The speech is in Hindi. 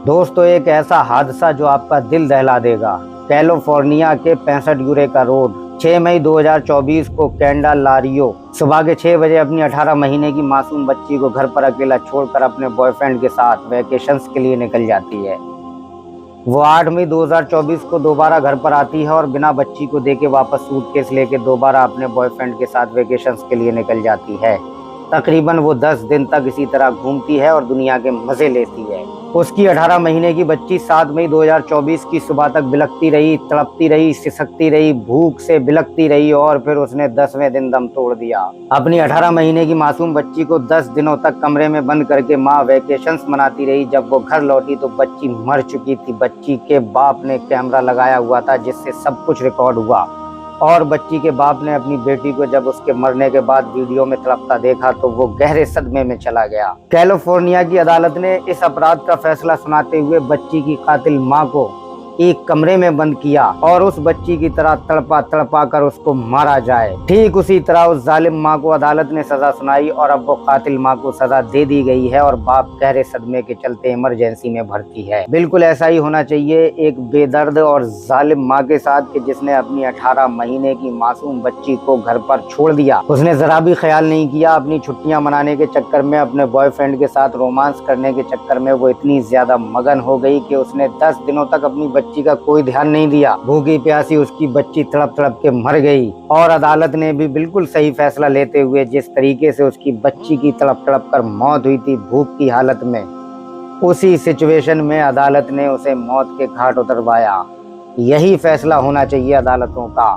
दोस्तों, एक ऐसा हादसा जो आपका दिल दहला देगा। कैलिफोर्निया के 65 यूरेका रोड 6 मई 2024 को कैंडालारियो सुबह के 6 बजे अपनी 18 महीने की मासूम बच्ची को घर पर अकेला छोड़कर अपने बॉयफ्रेंड के साथ वैकेशंस के लिए निकल जाती है। वो 8 मई 2024 को दोबारा घर पर आती है और बिना बच्ची को देके वापस सूटकेस लेके दोबारा अपने बॉयफ्रेंड के साथ वैकेशंस के लिए निकल जाती है। तकरीबन वो 10 दिन तक इसी तरह घूमती है और दुनिया के मजे लेती है। उसकी 18 महीने की बच्ची 7 मई 2024 की सुबह तक बिलखती रही, तड़पती रही, सिसकती रही, भूख से बिलखती रही और फिर उसने 10वें दिन दम तोड़ दिया। अपनी 18 महीने की मासूम बच्ची को 10 दिनों तक कमरे में बंद करके माँ वैकेशंस मनाती रही। जब वो घर लौटी तो बच्ची मर चुकी थी। बच्ची के बाप ने कैमरा लगाया हुआ था जिससे सब कुछ रिकॉर्ड हुआ और बच्ची के बाप ने अपनी बेटी को जब उसके मरने के बाद वीडियो में तड़पता देखा तो वो गहरे सदमे में चला गया। कैलिफोर्निया की अदालत ने इस अपराध का फैसला सुनाते हुए बच्ची की कातिल मां को एक कमरे में बंद किया और उस बच्ची की तरह तड़पा तड़पा कर उसको मारा जाए। ठीक उसी तरह उस जालिम मां को अदालत ने सजा सुनाई और अब वो कातिल मां को सजा दे दी गई है और बाप गहरे सदमे के चलते इमरजेंसी में भर्ती है। बिल्कुल ऐसा ही होना चाहिए एक बेदर्द और जालिम मां के साथ कि जिसने अपनी 18 महीने की मासूम बच्ची को घर पर छोड़ दिया। उसने जरा भी ख्याल नहीं किया। अपनी छुट्टियां मनाने के चक्कर में, अपने बॉयफ्रेंड के साथ रोमांस करने के चक्कर में वो इतनी ज्यादा मगन हो गई कि उसने 10 दिनों तक अपनी बच्ची का कोई ध्यान नहीं दिया। भूखी प्यासी उसकी बच्ची तड़प तड़प के मर गई और अदालत ने भी बिल्कुल सही फैसला लेते हुए जिस तरीके से उसकी बच्ची की तड़प तड़प कर मौत हुई थी भूख की हालत में, उसी सिचुएशन में अदालत ने उसे मौत के घाट उतरवाया। यही फैसला होना चाहिए अदालतों का।